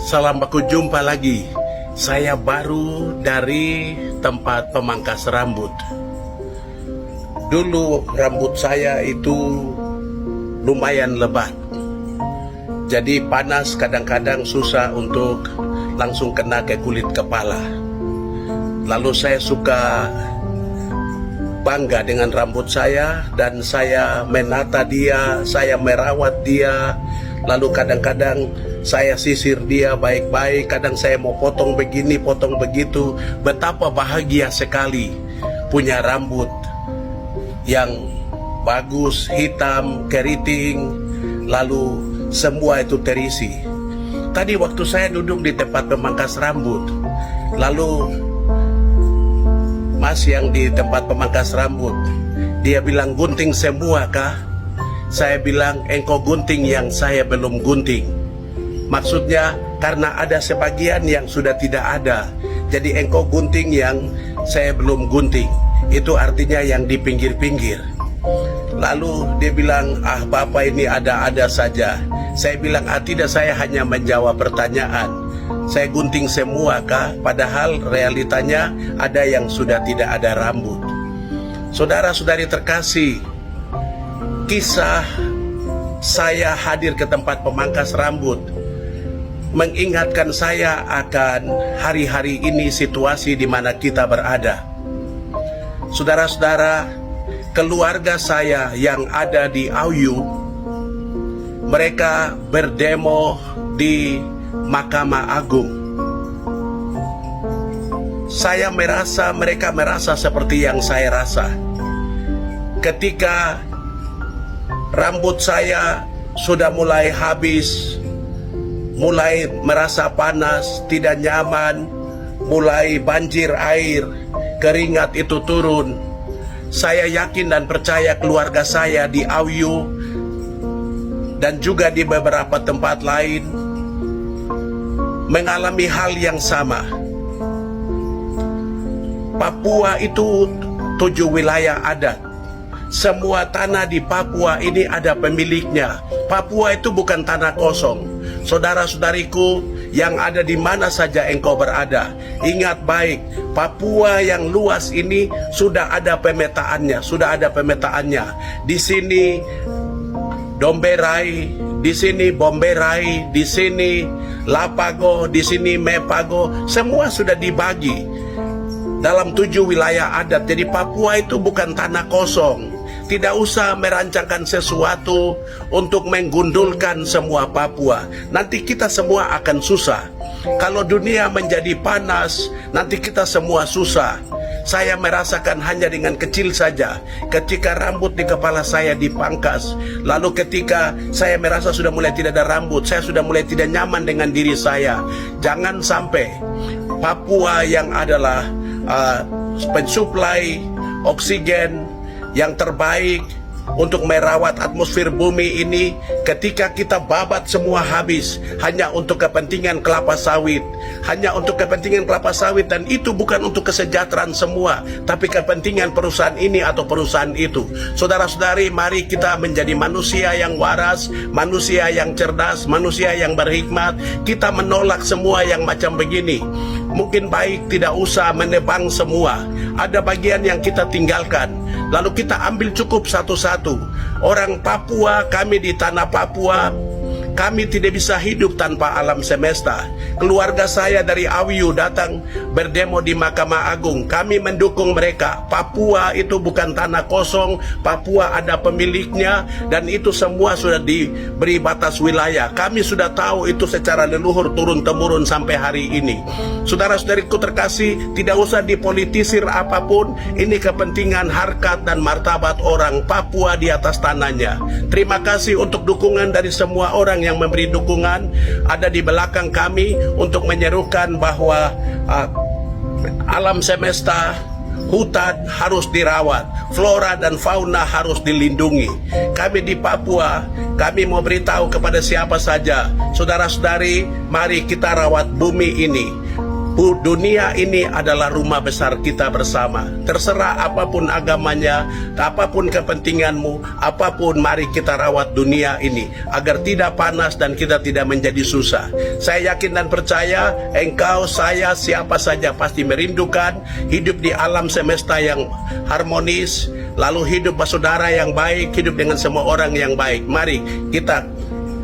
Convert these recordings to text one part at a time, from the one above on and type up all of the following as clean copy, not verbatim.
Salam baku jumpa lagi. Saya baru dari tempat pemangkas rambut. Dulu rambut saya itu lumayan lebat. Jadi panas kadang-kadang susah untuk langsung kena ke kulit kepala. Lalu saya suka bangga dengan rambut saya dan saya menata dia, saya merawat dia. Lalu kadang-kadang saya sisir dia baik-baik, kadang saya mau potong begini, potong begitu. Betapa bahagia sekali punya rambut yang bagus, hitam, keriting, lalu semua itu terisi. Tadi waktu saya duduk di tempat pemangkas rambut, lalu mas yang di tempat pemangkas rambut, dia bilang, "Gunting semua kah?" Saya bilang, "Engkau gunting yang saya belum gunting." Maksudnya karena ada sebagian yang sudah tidak ada, jadi engkau gunting yang saya belum gunting. Itu artinya yang di pinggir-pinggir. Lalu dia bilang, "Ah, Bapak ini ada-ada saja." Saya bilang, "Tidak, saya hanya menjawab pertanyaan. Saya gunting semua kah?" Padahal realitanya ada yang sudah tidak ada rambut. Saudara-saudari terkasih, kisah saya hadir ke tempat pemangkas rambut mengingatkan saya akan hari-hari ini, situasi di mana kita berada. Saudara-saudara, keluarga saya yang ada di Auyu, mereka berdemo di Mahkamah Agung. Saya merasa mereka merasa seperti yang saya rasa. Ketika rambut saya sudah mulai habis, mulai merasa panas, tidak nyaman, mulai banjir air, keringat itu turun. Saya yakin dan percaya keluarga saya di Auyu dan juga di beberapa tempat lain mengalami hal yang sama. Papua itu 7 wilayah adat. Semua tanah di Papua ini ada pemiliknya. Papua itu bukan tanah kosong. Saudara-saudariku yang ada di mana saja engkau berada, ingat baik, Papua yang luas ini sudah ada pemetaannya, Di sini Domberai, di sini Bomberai, di sini Lapago, di sini Mepago, semua sudah dibagi dalam 7 wilayah adat. Jadi Papua itu bukan tanah kosong. Tidak usah merancangkan sesuatu untuk menggundulkan semua Papua. Nanti kita semua akan susah. Kalau dunia menjadi panas, nanti kita semua susah. Saya merasakan hanya dengan kecil saja. Ketika rambut di kepala saya dipangkas, lalu ketika saya merasa sudah mulai tidak ada rambut, saya sudah mulai tidak nyaman dengan diri saya. Jangan sampai Papua yang adalah pensuplai oksigen yang terbaik untuk merawat atmosfer bumi ini, ketika kita babat semua habis hanya untuk kepentingan kelapa sawit, dan itu bukan untuk kesejahteraan semua, tapi kepentingan perusahaan ini atau perusahaan itu. Saudara-saudari, mari kita menjadi manusia yang waras, manusia yang cerdas, manusia yang berhikmat. Kita menolak semua yang macam begini. Mungkin baik tidak usah menebang semua. Ada bagian yang kita tinggalkan, lalu kita ambil cukup satu-satu. Orang Papua, kami di tanah Papua, kami tidak bisa hidup tanpa alam semesta. Keluarga saya dari Auyu datang berdemo di Mahkamah Agung. Kami mendukung mereka. Papua itu bukan tanah kosong. Papua ada pemiliknya, dan itu semua sudah diberi batas wilayah. Kami sudah tahu itu secara leluhur turun-temurun sampai hari ini. Saudara-saudariku terkasih, tidak usah dipolitisir apapun. Ini kepentingan harkat dan martabat orang Papua di atas tanahnya. Terima kasih untuk dukungan dari semua orang yang memberi dukungan. Ada di belakang kami untuk menyerukan bahwa alam semesta, hutan harus dirawat, flora dan fauna harus dilindungi. Kami di Papua, kami mau beritahu kepada siapa saja, saudara-saudari, mari kita rawat bumi ini. Dunia ini adalah rumah besar kita bersama. Terserah apapun agamanya, apapun kepentinganmu, apapun, mari kita rawat dunia ini agar tidak panas dan kita tidak menjadi susah. Saya yakin dan percaya engkau, saya, siapa saja pasti merindukan hidup di alam semesta yang harmonis, lalu hidup bersaudara yang baik, hidup dengan semua orang yang baik. Mari kita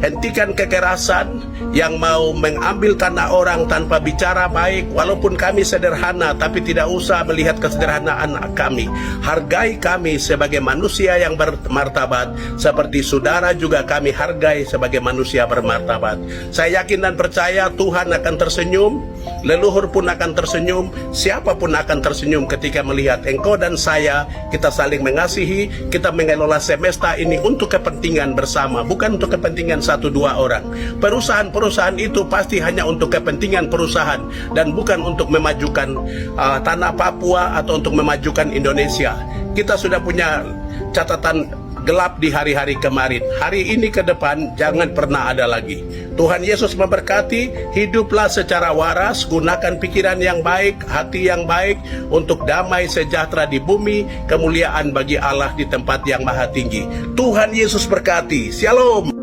hentikan kekerasan yang mau mengambil tanah orang tanpa bicara baik. Walaupun kami sederhana, tapi tidak usah melihat kesederhanaan kami. Hargai kami sebagai manusia yang bermartabat, seperti saudara juga kami hargai sebagai manusia bermartabat. Saya yakin dan percaya Tuhan akan tersenyum, leluhur pun akan tersenyum, siapapun akan tersenyum ketika melihat engkau dan saya, kita saling mengasihi, kita mengelola semesta ini untuk kepentingan bersama, bukan untuk kepentingan satu dua orang. Perusahaan-perusahaan itu pasti hanya untuk kepentingan perusahaan dan bukan untuk memajukan tanah Papua atau untuk memajukan Indonesia. Kita sudah punya catatan gelap di hari-hari kemarin. Hari ini ke depan jangan pernah ada lagi. Tuhan Yesus memberkati. Hiduplah secara waras, gunakan pikiran yang baik, hati yang baik untuk damai sejahtera di bumi, kemuliaan bagi Allah di tempat yang maha tinggi. Tuhan Yesus berkati. Shalom.